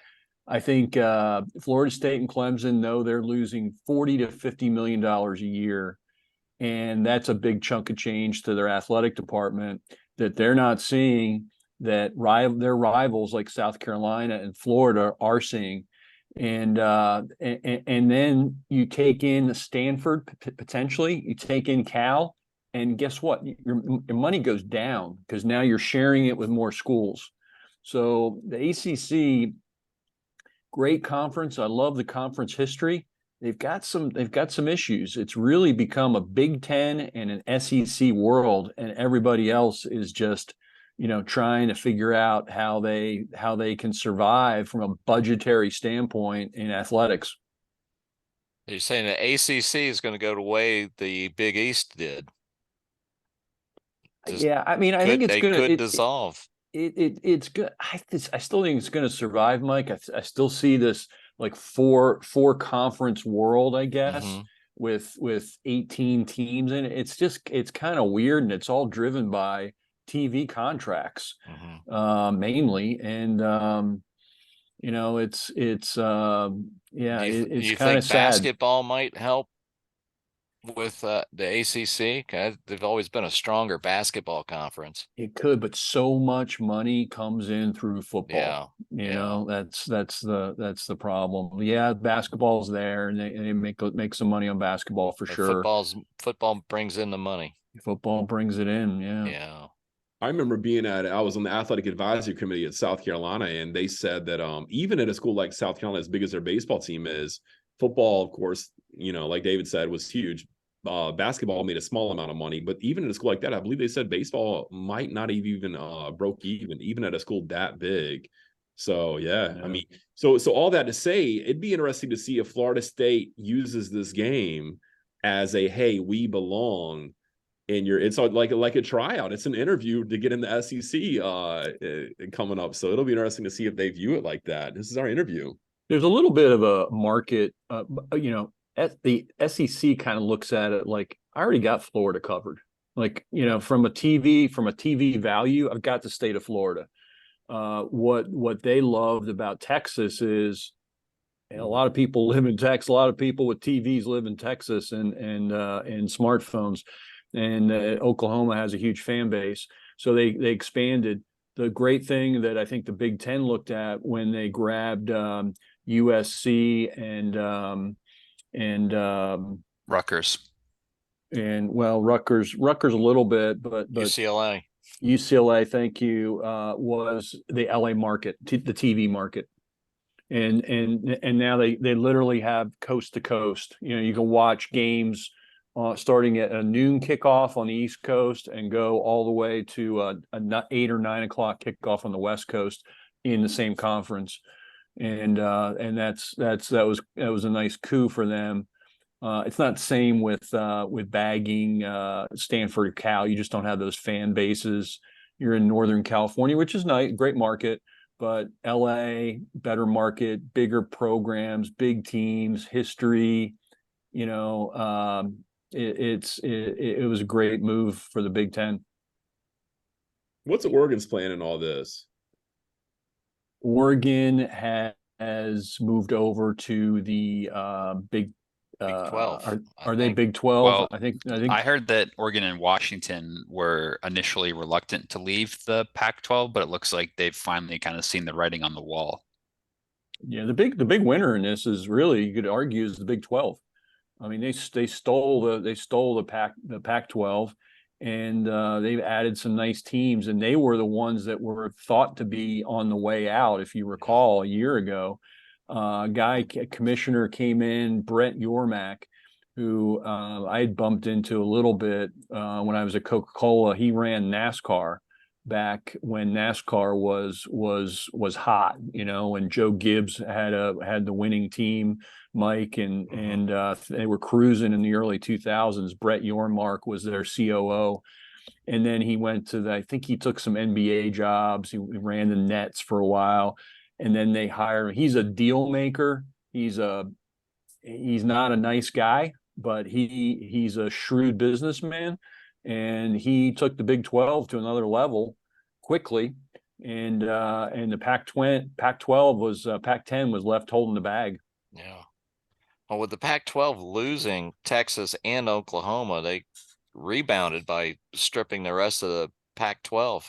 I think Florida State and Clemson know they're losing $40 to $50 million a year. And that's a big chunk of change to their athletic department that they're not seeing, that their rivals like South Carolina and Florida are seeing. And then you take in Stanford potentially, you take in Cal, and guess what? Your money goes down because now you're sharing it with more schools. So the ACC, great conference. I love the conference history. They've got some issues. It's really become a Big Ten and an SEC world, and everybody else is just, trying to figure out how they can survive from a budgetary standpoint in athletics. You're saying the ACC is going to go the way the Big East did. Yeah, I mean, I think it's going to dissolve. It's good. I still think it's going to survive, Mike. I still see this like four conference world, I guess, with 18 teams in it. It's kind of weird, and it's all driven by TV contracts, mainly. And it's kind of sad. Basketball might help with the ACC? They've always been a stronger basketball conference. It could, but so much money comes in through football. Yeah. That's the problem. Yeah, basketball's there, and they make some money on basketball for sure. Football brings in the money. Football brings it in. Yeah. I remember I was on the athletic advisory committee at South Carolina, and they said that even at a school like South Carolina, as big as their baseball team is, football, of course, like David said, was huge. Basketball made a small amount of money, but even in a school like that, I believe they said baseball might not have even broke even at a school that big. So yeah. I mean, so all that to say, it'd be interesting to see if Florida State uses this game as a, hey, we belong. It's like a tryout. It's an interview to get in the SEC coming up. So it'll be interesting to see if they view it like that. This is our interview. There's a little bit of a market, the SEC kind of looks at it like, I already got Florida covered. Like, from a TV value, I've got the state of Florida. What they loved about Texas is, a lot of people live in Texas. A lot of people with TVs live in Texas and smartphones. And Oklahoma has a huge fan base. So they expanded. The great thing that I think the Big Ten looked at when they grabbed USC Rutgers. and well, Rutgers a little bit, but UCLA. UCLA, thank you, was the LA market, the TV market. And now they literally have coast to coast. You can watch games starting at a noon kickoff on the East Coast and go all the way to a 8 or 9 o'clock kickoff on the West Coast in the same conference. And that was a nice coup for them. It's not the same with bagging, Stanford, Cal. You just don't have those fan bases. You're in Northern California, which is nice, great market, but LA, better market, bigger programs, big teams, history. It was a great move for the Big Ten. What's Oregon's plan in all this? Oregon has moved over to the Big 12. Are they Big 12? Well, I think I heard that Oregon and Washington were initially reluctant to leave the Pac-12, but it looks like they've finally kind of seen the writing on the wall. Yeah, the big winner in this is really, you could argue, is the Big 12. I mean, they stole the Pac-12, and they've added some nice teams, and they were the ones that were thought to be on the way out. If you recall, a year ago, a commissioner came in, Brett Yormack, who I had bumped into a little bit when I was at Coca-Cola. He ran NASCAR back when NASCAR was hot, and Joe Gibbs had the winning team, Mike, and they were cruising in the early 2000s. Brett Yormark was their COO, and then he went to I think he took some NBA jobs. He ran the Nets for a while, and then they hired him. He's a deal maker. He's not a nice guy, but he's a shrewd businessman. And he took the Big 12 to another level quickly, and the Pac-12 was Pac-10 was left holding the bag. Yeah. Well, with the Pac-12 losing Texas and Oklahoma, they rebounded by stripping the rest of the Pac-12.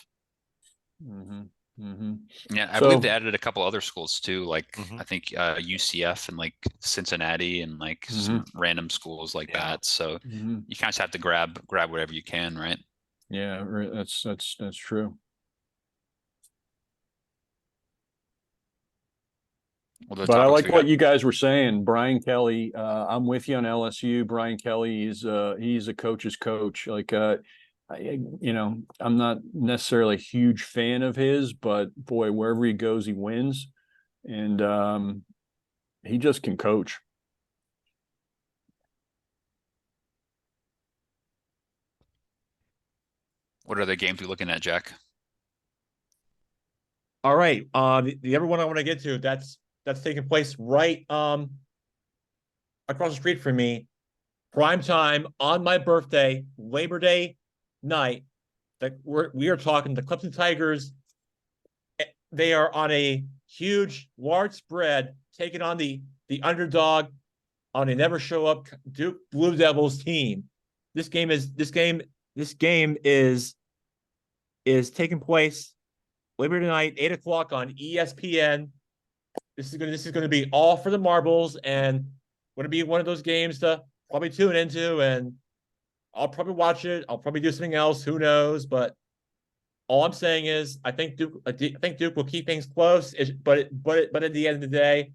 Mm-hmm. Mm-hmm. Yeah, I believe they added a couple other schools too, like Mhm. I think UCF and like Cincinnati and like some random schools like Yeah. that. So Mm-hmm. you kind of have to grab whatever you can, right? Yeah, that's true. Well, the But I topics like we what got. you guys were saying. Brian Kelly, I'm with you on LSU. Brian Kelly he's a coach's coach. Like I'm not necessarily a huge fan of his, but boy, wherever he goes, he wins. And he just can coach. What other games we looking at, Jack? All right. The other one I want to get to that's taking place right across the street from me, prime time on my birthday, Labor Day night. That we are talking the Clemson Tigers. They are on a huge, large spread, taking on the underdog on a never show up Duke Blue Devils team. This game is taking place Labor Day night, 8 o'clock on ESPN. This is going to be all for the marbles, and going to be one of those games to probably tune into, and I'll probably watch it. I'll probably do something else. Who knows? But all I'm saying is, I think Duke will keep things close. But at the end of the day,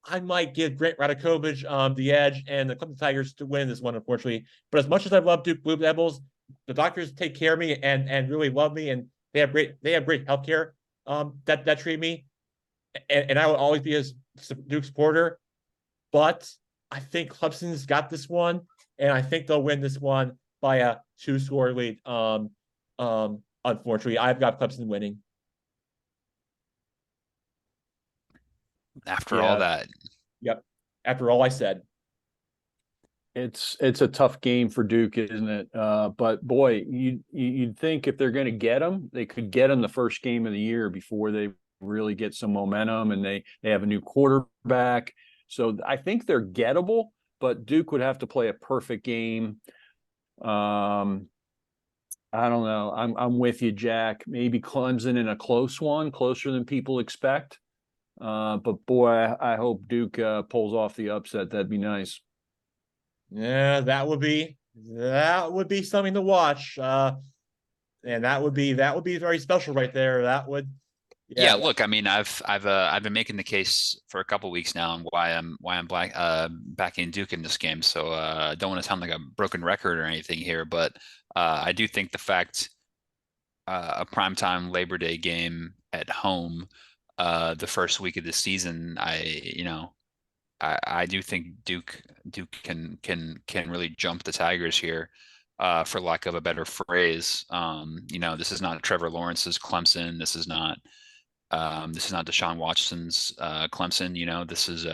I might give Grant Radakovich the edge and the Clemson Tigers to win this one, unfortunately. But as much as I love Duke Blue Devils, the doctors take care of me and really love me, and they have great healthcare that treat me, and I will always be a Duke supporter. But I think Clemson's got this one, and I think they'll win this one by a 2-score lead. Unfortunately, I've got Clemson winning. After all that. Yep. After all I said. It's a tough game for Duke, isn't it? But boy, you'd think if they're going to get them, they could get them the first game of the year before they really get some momentum, and they have a new quarterback. So I think they're gettable, but Duke would have to play a perfect game. I don't know. I'm with you, Jack. Maybe Clemson in a close one, closer than people expect. But boy, I hope Duke pulls off the upset. That'd be nice. Yeah, that would be something to watch. And that would be very special right there. That would, Yeah, yeah. look, I mean, I've been making the case for a couple weeks now on why I'm backing Duke in this game. So I don't want to sound like a broken record or anything here, but I do think the fact a primetime Labor Day game at home the first week of the season, I do think Duke can really jump the Tigers here, for lack of a better phrase. This is not Trevor Lawrence's Clemson. This is not Deshaun Watson's Clemson. This is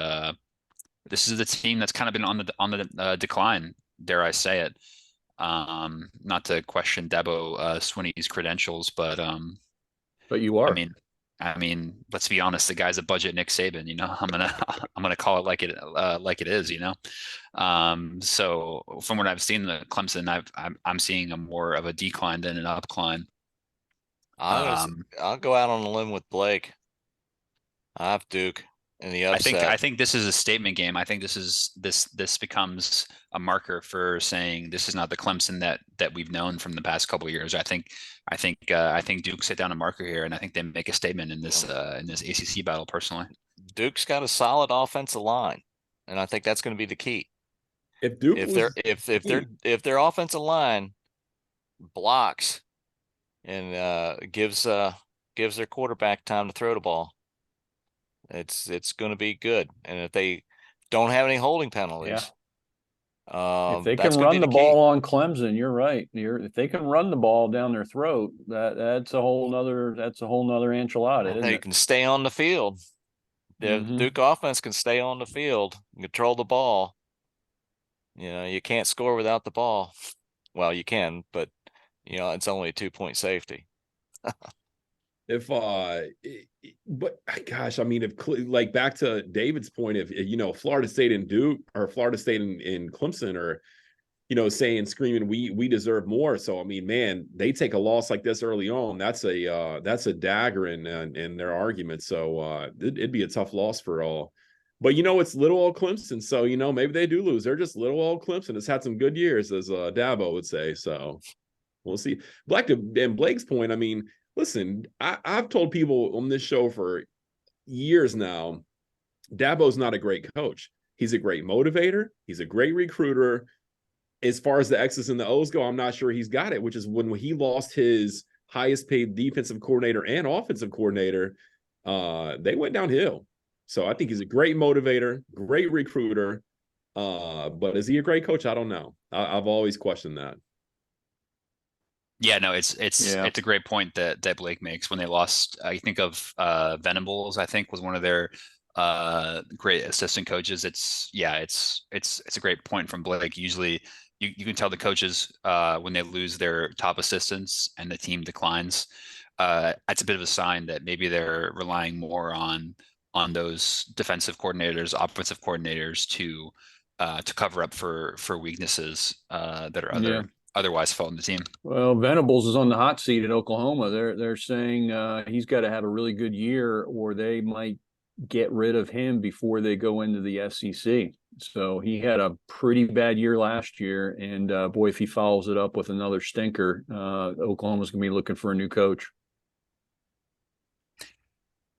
the team that's kind of been on the decline, dare I say it. Not to question Dabo Swinney's credentials, but you I are. mean, let's be honest. The guy's a budget Nick Saban. I'm gonna call it like it is. So from what I've seen, the Clemson, I'm seeing a more of a decline than an upcline. I'll go out on a limb with Blake. I have Duke in the upset. I think this is a statement game. I think this becomes a marker for saying this is not the Clemson that we've known from the past couple of years. I think Duke sit down a marker here, and I think they make a statement in this ACC battle. Personally, Duke's got a solid offensive line, and I think that's going to be the key. If Duke if their offensive line blocks and gives their quarterback time to throw the ball, it's going to be good. And if they don't have any holding penalties, If they that's can gonna be run the the key. ball on Clemson, you're right. If they can run the ball down their throat, that's a whole nother enchilada, isn't They it? can stay on the field. The Mhm. Duke offense can stay on the field and control the ball. You can't score without the ball. Well, you can, but it's only a 2-point safety. if but gosh, I mean, if like back to David's point, if Florida State and Duke, or Florida State and Clemson are saying, screaming, we deserve more. So I mean, man, they take a loss like this early on, that's a dagger in their argument. So it'd be a tough loss for all. But it's little old Clemson, so maybe they do lose. They're just little old Clemson. It's had some good years, as Dabo would say. So we'll see. And Blake's point, I mean, listen, I've told people on this show for years now, Dabo's not a great coach. He's a great motivator. He's a great recruiter. As far as the X's and the O's go, I'm not sure he's got it, which is when he lost his highest paid defensive coordinator and offensive coordinator, they went downhill. So I think he's a great motivator, great recruiter. But is he a great coach? I don't know. I've always questioned that. Yeah, no, it's a great point that Blake makes. When they lost, I think of Venables, I think was one of their great assistant coaches. It's a great point from Blake. Usually you can tell the coaches when they lose their top assistants and the team declines, that's a bit of a sign that maybe they're relying more on those defensive coordinators, offensive coordinators to cover up for weaknesses that are otherwise felt in the team. Well, Venables is on the hot seat at Oklahoma. They're saying he's got to have a really good year, or they might get rid of him before they go into the SEC. So he had a pretty bad year last year, and boy, if he follows it up with another stinker, Oklahoma's going to be looking for a new coach.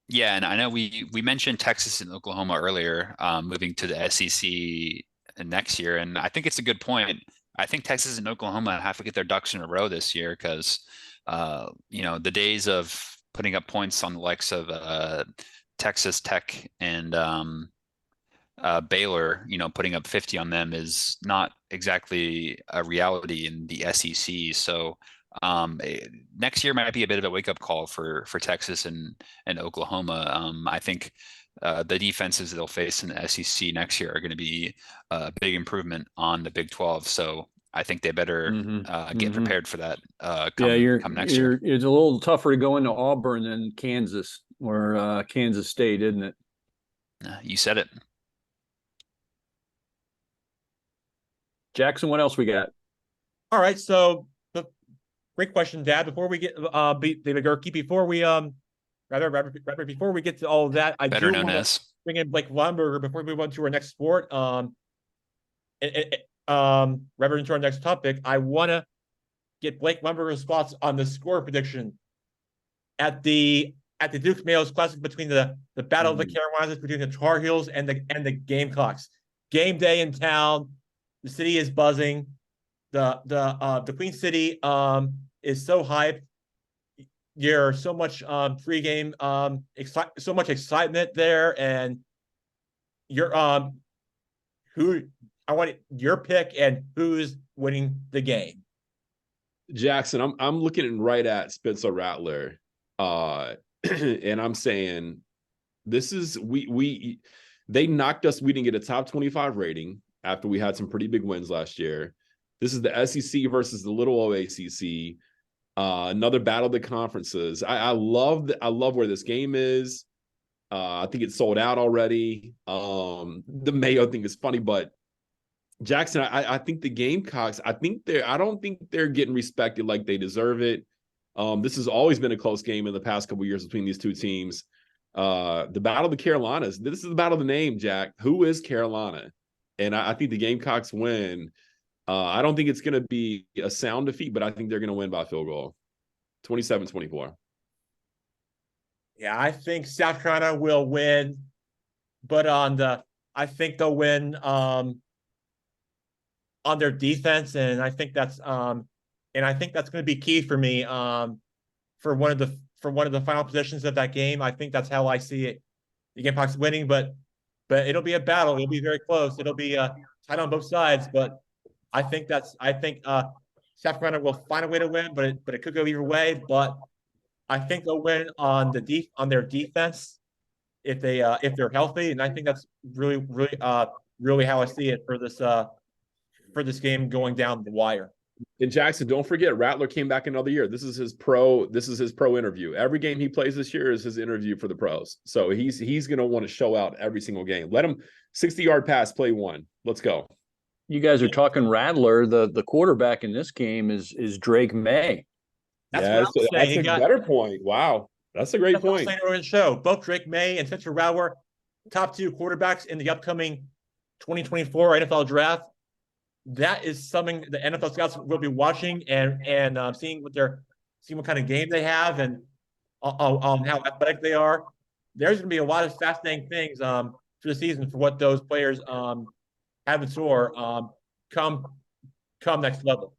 Yeah, and I know we mentioned Texas and Oklahoma earlier, moving to the SEC next year, and I think it's a good point. I think Texas and Oklahoma have to get their ducks in a row this year because, the days of putting up points on the likes of Texas Tech and Baylor, putting up 50 on them is not exactly a reality in the SEC. So next year might be a bit of a wake-up call for Texas and Oklahoma. I think the defenses they'll face in the SEC next year are going to be a big improvement on the Big 12. So I think they better get prepared for that come next year. It's a little tougher to go into Auburn than Kansas or Kansas State, isn't it? You said it. Jackson, what else we got? All right, so great question, Dad. Before we get before we rather before we get to all of that, I Better do known want to as. bring in Blake Lumberger before we move on to our next sport. Rather than to our next topic, I want to get Blake Lumberger's thoughts on the score prediction at the Duke Mayo's Classic between the Battle of the Carolinas between the Tar Heels and the Gamecocks. Game day in town. The city is buzzing. The Queen City is so hyped. There's so much pregame so much excitement there, and you're who I want your pick and who's winning the game. Jackson, I'm looking right at Spencer Rattler, and I'm saying this is they knocked us. We didn't get a top 25 rating after we had some pretty big wins last year. This is the SEC versus the little OACC. Another battle of the conferences. I love where this game is. I think it's sold out already. The Mayo thing is funny, but Jackson, I think the Gamecocks, I don't think they're getting respected like they deserve it. This has always been a close game in the past couple of years between these two teams. The Battle of the Carolinas. This is the battle of the name, Jack. Who is Carolina? And I think the Gamecocks win. I don't think it's going to be a sound defeat, but I think they're going to win by field goal. 27-24. Yeah, I think South Carolina will win, but I think they'll win on their defense, and I think that's going to be key for me for one of the final positions of that game. I think that's how I see it. The Gamecocks winning, but it'll be a battle. It'll be very close. It'll be tight on both sides, but I think South Carolina will find a way to win, but it could go either way. But I think they'll win on their defense if they're healthy, and I think that's really how I see it for this game going down the wire. And Jackson, don't forget, Rattler came back another year. This is his pro interview. Every game he plays this year is his interview for the pros. So he's going to want to show out every single game. Let him 60-yard pass, play one. Let's go. You guys are talking Rattler. The quarterback in this game is Drake May. That's a better point. Wow. That's a great point. Earlier in the show, both Drake May and Spencer Rattler, top two quarterbacks in the upcoming 2024 NFL draft. That is something the NFL scouts will be watching and seeing what kind of game they have and on how athletic they are. There's going to be a lot of fascinating things for the season for what those players have in store come next level.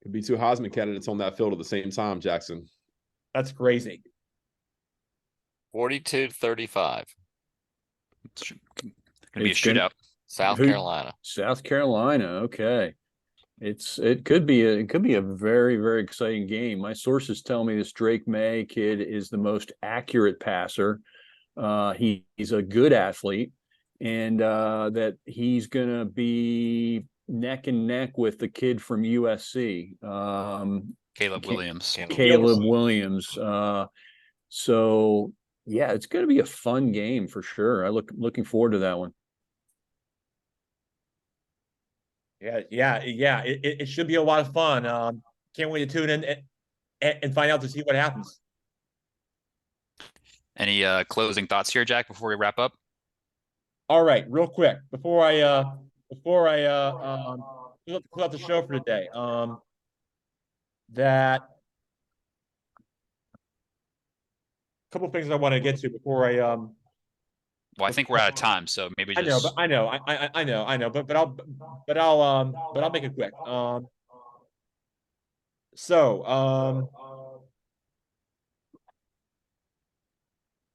Could be two Heisman candidates on that field at the same time, Jackson. That's crazy. 42-35. It's going to be a shootout. South Carolina. South Carolina. Okay. It could be a very, very exciting game. My sources tell me this Drake May kid is the most accurate passer. He's a good athlete, and that he's going to be neck and neck with the kid from USC. Caleb Williams. Caleb Williams. So yeah, it's going to be a fun game for sure. Looking forward to that one. Yeah. It should be a lot of fun. Can't wait to tune in and find out to see what happens. Any closing thoughts here, Jack, before we wrap up? All right, real quick before I close out the show for today. That couple things I want to get to before I Well, I think we're out of time, so maybe just. I know, but I'll make it quick.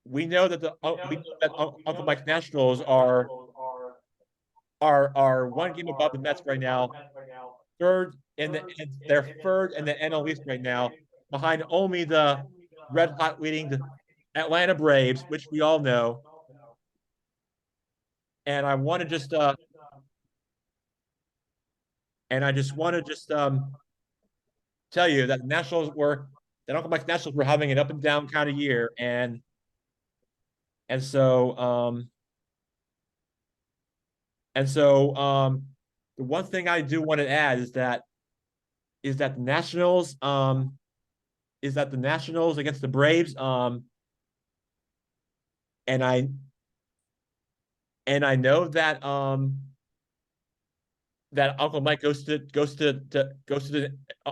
We know that Uncle Mike's Nationals are one game above the Mets right now, they're third in the NL East right now, behind only the red hot leading the Atlanta Braves, which we all know. And I want to just tell you that Uncle Mike's Nationals were having an up and down kind of year, and so the one thing I do want to add is that is that the Nationals against the Braves. And I know that that Uncle Mike goes to the,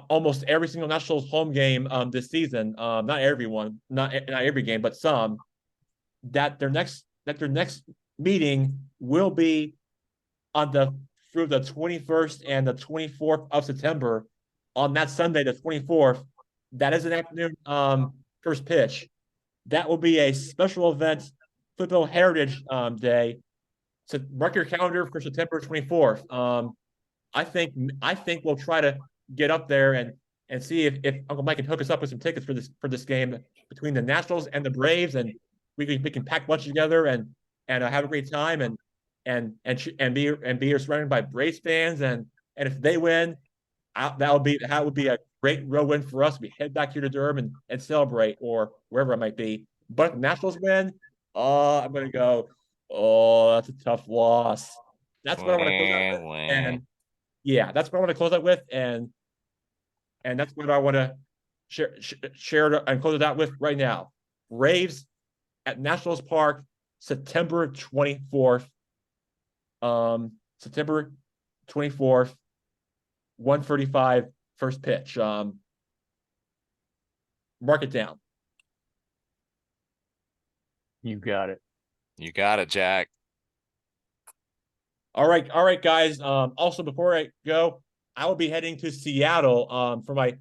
almost every single Nationals home game this season. Not everyone, not every game, but some. That their next meeting will be on through the 21st and the 24th of September. On that Sunday, the 24th, that is an afternoon first pitch. That will be a special event, Football Heritage Day. So mark your calendar for September 24th. I think we'll try to get up there and see if Uncle Mike can hook us up with some tickets for this game between the Nationals and the Braves, and we can pack lunch together and have a great time and be surrounded by Braves fans, and if they win, that would be a great road win for us. We head back here to Durham and celebrate, or wherever it might be. But if the Nationals win, I'm gonna go, oh, that's a tough loss. That's what I want to close out with. And yeah, that's what I want to close out with, and that's what I want to share and close it out with right now. Braves at Nationals Park, September 24th. September 24th, 1:35 first pitch. Mark it down. You got it. You got it, Jack. All right, guys. Also, before I go, I will be heading to Seattle for my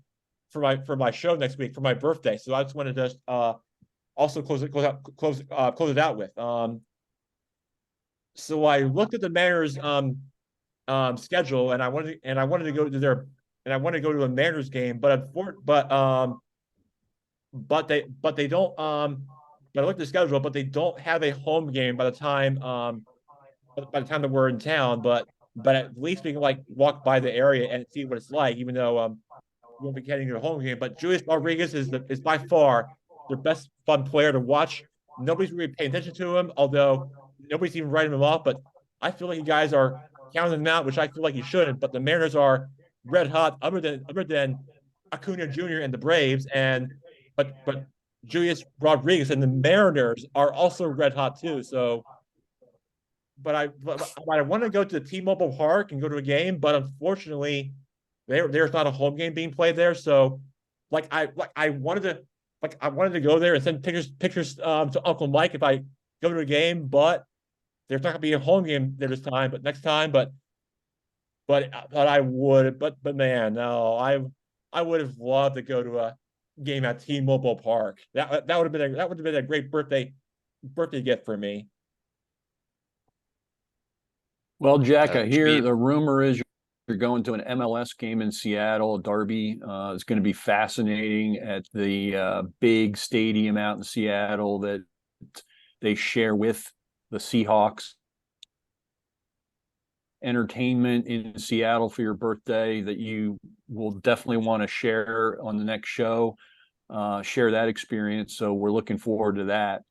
show next week for my birthday. So I just wanted to also close it out with. So I looked at the Mariners schedule, and I wanted to go to a Mariners game, but they don't but I looked at the schedule, but they don't have a home game by the time that we're in town. But at least we can like walk by the area and see what it's like, even though we won't be getting to a home game. But Julius Rodriguez is by far their best fun player to watch. Nobody's really paying attention to him, although nobody's even writing him off. But I feel like you guys are counting them out, which I feel like you shouldn't. But the Mariners are red hot, other than Acuna Jr. and the Braves, but Julius Rodriguez and the Mariners are also red hot too. So, but I want to go to the T-Mobile Park and go to a game, but unfortunately, there's not a home game being played there. So, I wanted to go there and send pictures to Uncle Mike if I go to a game, but there's not gonna be a home game there this time. But next time, but I would. But man, no, I would have loved to go to a game at T-Mobile Park. That would have been a great birthday gift for me. Well, Jack, I hear the rumor is you're going to an MLS game in Seattle, a derby. It's going to be fascinating at the big stadium out in Seattle that they share with the Seahawks. Entertainment in Seattle for your birthday that you will definitely want to share on the next show. Share that experience. So we're looking forward to that.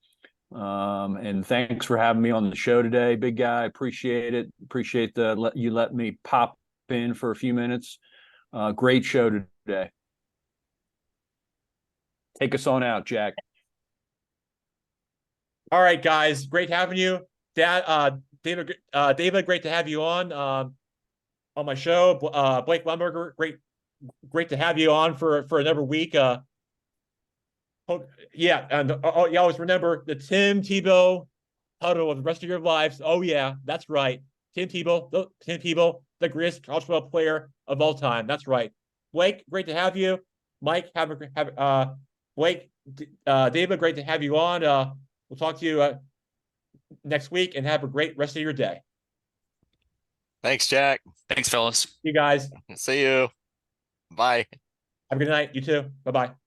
And thanks for having me on the show today, big guy. Appreciate it. Appreciate you let me pop in for a few minutes. Great show today. Take us on out, Jack. All right, guys. Great having you. David, great to have you on my show. Blake Lumberger, great to have you on for another week. Yeah, and you always remember the Tim Tebow huddle of the rest of your lives. Oh yeah, that's right. Tim Tebow, the greatest college football player of all time. That's right. Blake, great to have you. Mike, Blake, David, great to have you on. We'll talk to you next week, and have a great rest of your day. Thanks, Jack. Thanks, fellas. You guys. See you. Bye. Have a good night. You too. Bye-bye.